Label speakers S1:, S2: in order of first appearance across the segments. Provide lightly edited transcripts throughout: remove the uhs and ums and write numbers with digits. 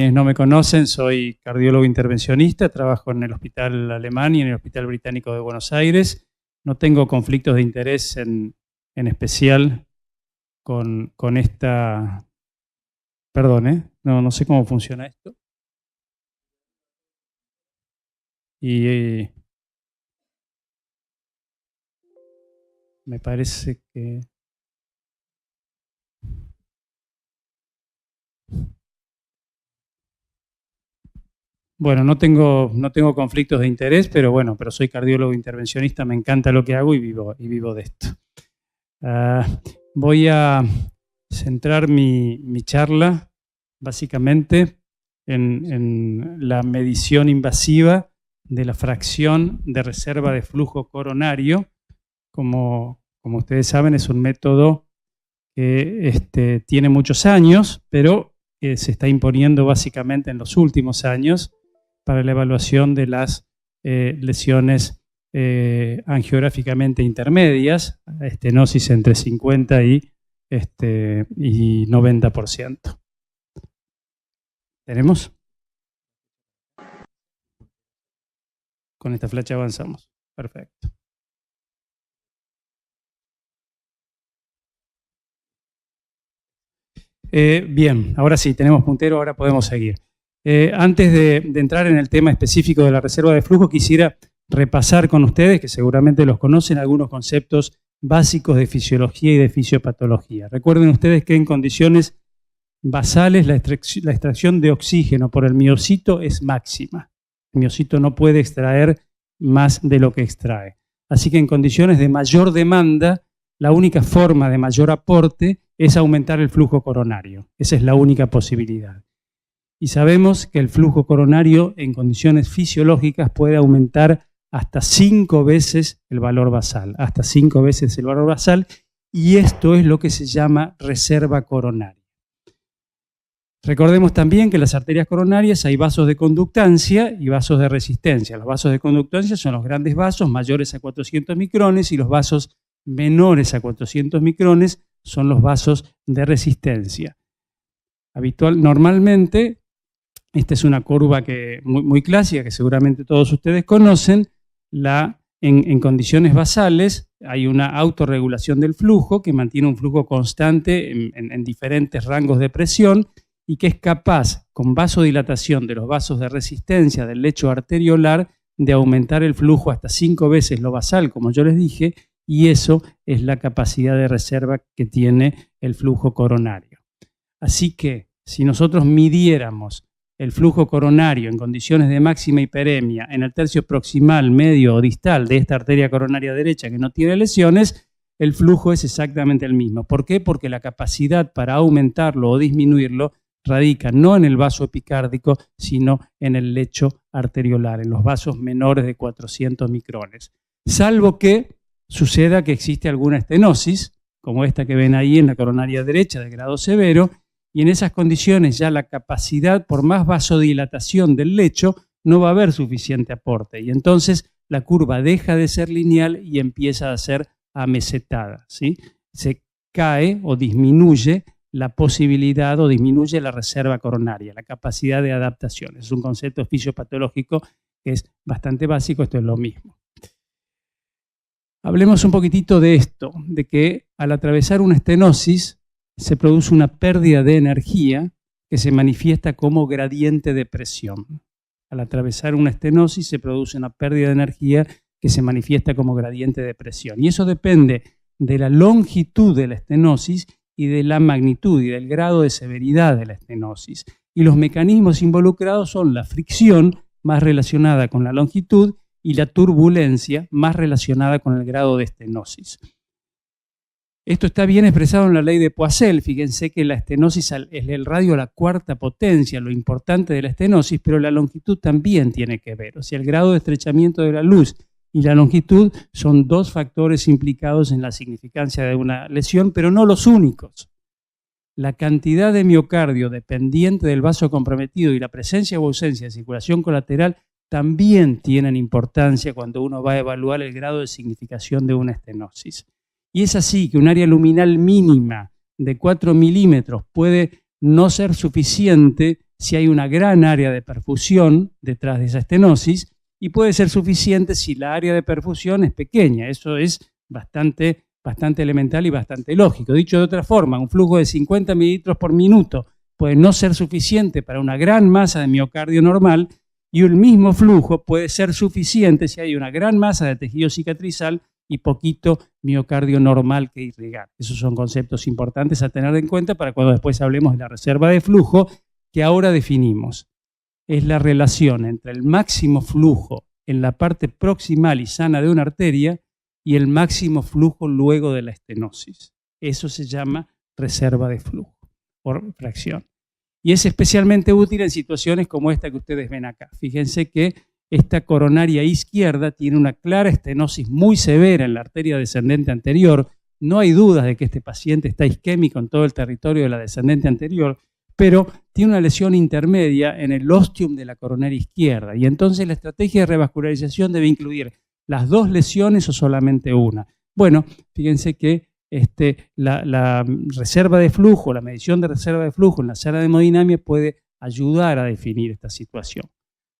S1: quienes no me conocen, soy cardiólogo intervencionista, trabajo en el Hospital Alemán y en el Hospital Británico de Buenos Aires. No tengo conflictos de interés en especial con esta... Perdón, no sé cómo funciona esto. Y me parece que... Bueno, no tengo conflictos de interés, pero soy cardiólogo intervencionista, me encanta lo que hago y vivo de esto. Voy a centrar mi charla básicamente en la medición invasiva de la fracción de reserva de flujo coronario. Como ustedes saben, es un método que tiene muchos años, pero que se está imponiendo básicamente en los últimos años para la evaluación de las lesiones angiográficamente intermedias, estenosis entre 50 y 90%. ¿Tenemos? Con esta flecha avanzamos. Perfecto. Bien, ahora sí, tenemos puntero, ahora podemos seguir. Antes de entrar en el tema específico de la reserva de flujo, quisiera repasar con ustedes, que seguramente los conocen, algunos conceptos básicos de fisiología y de fisiopatología. Recuerden ustedes que en condiciones basales la extracción de oxígeno por el miocito es máxima. El miocito no puede extraer más de lo que extrae. Así que en condiciones de mayor demanda, la única forma de mayor aporte es aumentar el flujo coronario. Esa es la única posibilidad. Y sabemos que el flujo coronario en condiciones fisiológicas puede aumentar hasta 5 veces el valor basal, y esto es lo que se llama reserva coronaria. Recordemos también que en las arterias coronarias hay vasos de conductancia y vasos de resistencia. Los vasos de conductancia son los grandes vasos mayores a 400 micrones y los vasos menores a 400 micrones son los vasos de resistencia. Normalmente, esta es una curva muy clásica que seguramente todos ustedes conocen. En condiciones basales hay una autorregulación del flujo que mantiene un flujo constante en diferentes rangos de presión y que es capaz, con vasodilatación de los vasos de resistencia del lecho arteriolar, de aumentar el flujo hasta 5 veces lo basal, como yo les dije, y eso es la capacidad de reserva que tiene el flujo coronario. Así que, si nosotros midiéramos el flujo coronario en condiciones de máxima hiperemia en el tercio proximal, medio o distal de esta arteria coronaria derecha que no tiene lesiones, el flujo es exactamente el mismo. ¿Por qué? Porque la capacidad para aumentarlo o disminuirlo radica no en el vaso epicárdico, sino en el lecho arteriolar, en los vasos menores de 400 micrones. Salvo que suceda que existe alguna estenosis, como esta que ven ahí en la coronaria derecha de grado severo, y en esas condiciones ya la capacidad, por más vasodilatación del lecho, no va a haber suficiente aporte. Y entonces la curva deja de ser lineal y empieza a ser amesetada, ¿sí? Se cae o disminuye la posibilidad o disminuye la reserva coronaria, la capacidad de adaptación. Es un concepto fisiopatológico que es bastante básico, esto es lo mismo. Hablemos un poquitito de esto, de que al atravesar una estenosis se produce una pérdida de energía que se manifiesta como gradiente de presión. Al atravesar una estenosis se produce una pérdida de energía que se manifiesta como gradiente de presión. Y eso depende de la longitud de la estenosis y de la magnitud y del grado de severidad de la estenosis. Y los mecanismos involucrados son la fricción, más relacionada con la longitud, y la turbulencia, más relacionada con el grado de estenosis. Esto está bien expresado en la ley de Poiseuille. Fíjense que la estenosis es el radio a la cuarta potencia, lo importante de la estenosis, pero la longitud también tiene que ver. O sea, el grado de estrechamiento de la luz y la longitud son dos factores implicados en la significancia de una lesión, pero no los únicos. La cantidad de miocardio dependiente del vaso comprometido y la presencia o ausencia de circulación colateral también tienen importancia cuando uno va a evaluar el grado de significación de una estenosis. Y es así que un área luminal mínima de 4 milímetros puede no ser suficiente si hay una gran área de perfusión detrás de esa estenosis, y puede ser suficiente si la área de perfusión es pequeña. Eso es bastante elemental y bastante lógico. Dicho de otra forma, un flujo de 50 mililitros por minuto puede no ser suficiente para una gran masa de miocardio normal, y el mismo flujo puede ser suficiente si hay una gran masa de tejido cicatrizal y poquito miocardio normal que irrigar. Esos son conceptos importantes a tener en cuenta para cuando después hablemos de la reserva de flujo, que ahora definimos. Es la relación entre el máximo flujo en la parte proximal y sana de una arteria y el máximo flujo luego de la estenosis. Eso se llama reserva de flujo por fracción. Y es especialmente útil en situaciones como esta que ustedes ven acá. Fíjense que esta coronaria izquierda tiene una clara estenosis muy severa en la arteria descendente anterior. No hay dudas de que este paciente está isquémico en todo el territorio de la descendente anterior, pero tiene una lesión intermedia en el ostium de la coronaria izquierda. Y entonces la estrategia de revascularización debe incluir las dos lesiones o solamente una. Bueno, fíjense que la reserva de flujo, la medición de reserva de flujo en la sala de hemodinamia puede ayudar a definir esta situación.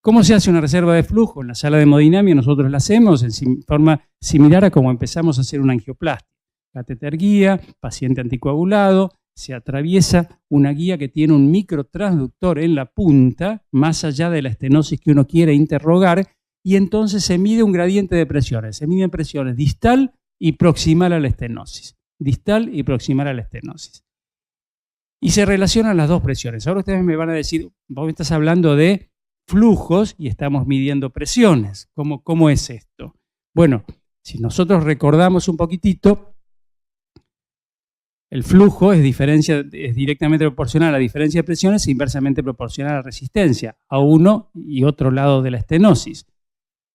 S1: ¿Cómo se hace una reserva de flujo? En la sala de hemodinamia nosotros la hacemos en forma similar a como empezamos a hacer una angioplastia. Catéter guía, paciente anticoagulado, se atraviesa una guía que tiene un microtransductor en la punta, más allá de la estenosis que uno quiere interrogar, y entonces se mide un gradiente de presiones. Se miden presiones distal y proximal a la estenosis. Distal y proximal a la estenosis. Y se relacionan las dos presiones. Ahora ustedes me van a decir, vos me estás hablando de flujos y estamos midiendo presiones. ¿Cómo es esto? Bueno, si nosotros recordamos un poquitito, el flujo es directamente proporcional a la diferencia de presiones e inversamente proporcional a la resistencia, a uno y otro lado de la estenosis.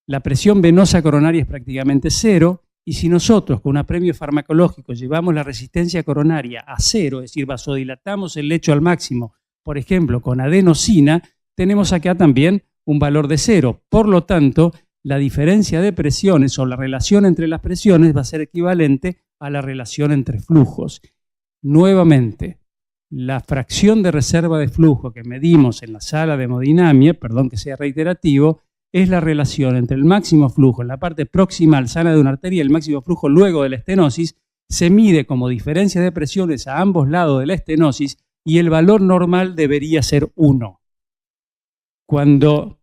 S1: La presión venosa coronaria es prácticamente cero, y si nosotros con un apremio farmacológico llevamos la resistencia coronaria a cero, es decir, vasodilatamos el lecho al máximo, por ejemplo, con adenosina, tenemos acá también un valor de cero. Por lo tanto, la diferencia de presiones o la relación entre las presiones va a ser equivalente a la relación entre flujos. Nuevamente, la fracción de reserva de flujo que medimos en la sala de hemodinamia, perdón que sea reiterativo, es la relación entre el máximo flujo en la parte proximal sana de una arteria y el máximo flujo luego de la estenosis. Se mide como diferencia de presiones a ambos lados de la estenosis y el valor normal debería ser 1. Cuando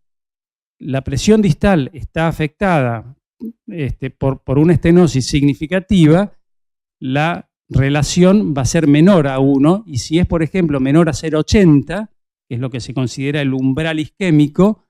S1: la presión distal está afectada por una estenosis significativa, la relación va a ser menor a 1, y si es, por ejemplo, menor a 0,80, que es lo que se considera el umbral isquémico,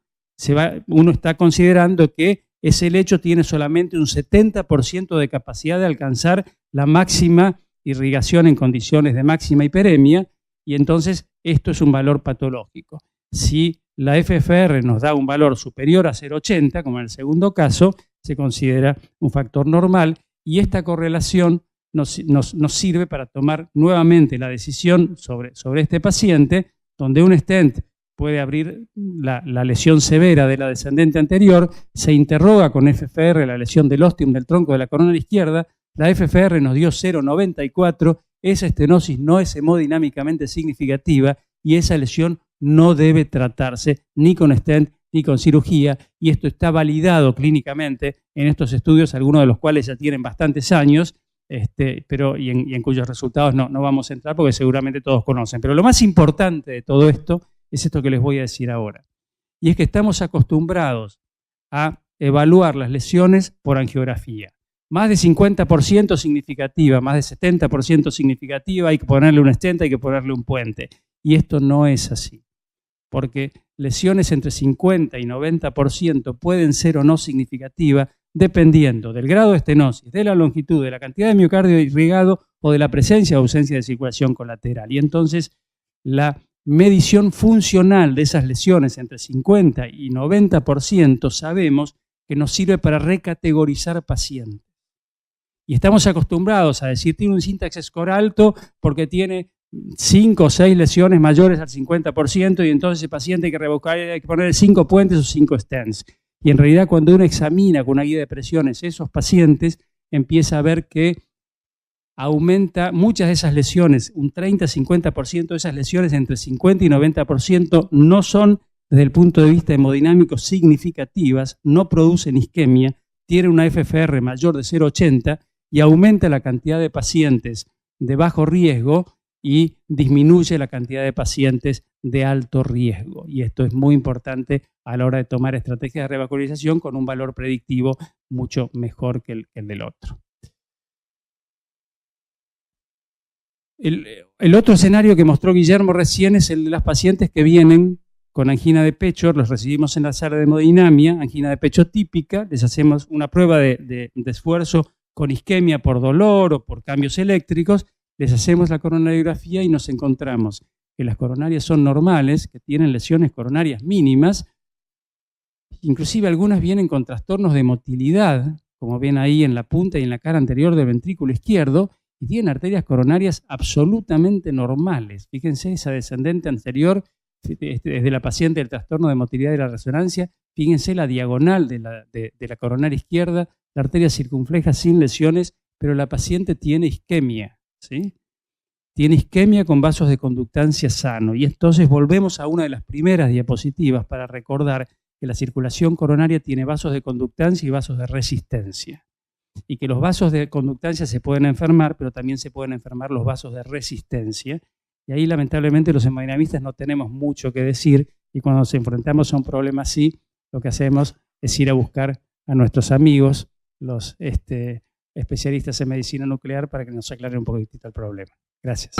S1: uno está considerando que ese lecho tiene solamente un 70% de capacidad de alcanzar la máxima irrigación en condiciones de máxima hiperemia, y entonces esto es un valor patológico. Si la FFR nos da un valor superior a 0,80, como en el segundo caso, se considera un factor normal, y esta correlación nos sirve para tomar nuevamente la decisión sobre este paciente, donde un stent puede abrir la lesión severa de la descendente anterior, se interroga con FFR la lesión del ostium del tronco de la coronaria izquierda, la FFR nos dio 0,94, esa estenosis no es hemodinámicamente significativa y esa lesión no debe tratarse ni con stent ni con cirugía, y esto está validado clínicamente en estos estudios, algunos de los cuales ya tienen bastantes años, y en cuyos resultados no vamos a entrar porque seguramente todos conocen. Pero lo más importante de todo esto es esto que les voy a decir ahora. Y es que estamos acostumbrados a evaluar las lesiones por angiografía. Más de 50% significativa, más de 70% significativa, hay que ponerle un stent, hay que ponerle un puente. Y esto no es así. Porque lesiones entre 50 y 90% pueden ser o no significativas dependiendo del grado de estenosis, de la longitud, de la cantidad de miocardio irrigado o de la presencia o ausencia de circulación colateral. Y entonces la medición funcional de esas lesiones entre 50 y 90% sabemos que nos sirve para recategorizar pacientes. Y estamos acostumbrados a decir tiene un syntax score alto porque tiene 5 o 6 lesiones mayores al 50% y entonces ese paciente hay que revocar, hay que poner 5 puentes o 5 stents. Y en realidad cuando uno examina con una guía de presiones esos pacientes, empieza a ver que aumenta muchas de esas lesiones, un 30-50% de esas lesiones, entre 50 y 90%, no son desde el punto de vista hemodinámico significativas, no producen isquemia, tienen una FFR mayor de 0,80 y aumenta la cantidad de pacientes de bajo riesgo y disminuye la cantidad de pacientes de alto riesgo. Y esto es muy importante a la hora de tomar estrategias de revascularización con un valor predictivo mucho mejor que el del otro. El otro escenario que mostró Guillermo recién es el de las pacientes que vienen con angina de pecho, los recibimos en la sala de hemodinamia, angina de pecho típica, les hacemos una prueba de esfuerzo con isquemia por dolor o por cambios eléctricos, les hacemos la coronariografía y nos encontramos que las coronarias son normales, que tienen lesiones coronarias mínimas, inclusive algunas vienen con trastornos de motilidad, como ven ahí en la punta y en la cara anterior del ventrículo izquierdo, y tienen arterias coronarias absolutamente normales. Fíjense esa descendente anterior, desde la paciente del trastorno de motilidad de la resonancia, fíjense la diagonal de la coronaria izquierda, la arteria circunfleja sin lesiones, pero la paciente tiene isquemia, ¿sí? Tiene isquemia con vasos de conductancia sano. Y entonces volvemos a una de las primeras diapositivas para recordar que la circulación coronaria tiene vasos de conductancia y vasos de resistencia. Y que los vasos de conductancia se pueden enfermar, pero también se pueden enfermar los vasos de resistencia. Y ahí lamentablemente los hemodinamistas no tenemos mucho que decir y cuando nos enfrentamos a un problema así, lo que hacemos es ir a buscar a nuestros amigos, los especialistas en medicina nuclear, para que nos aclaren un poquitito el problema. Gracias.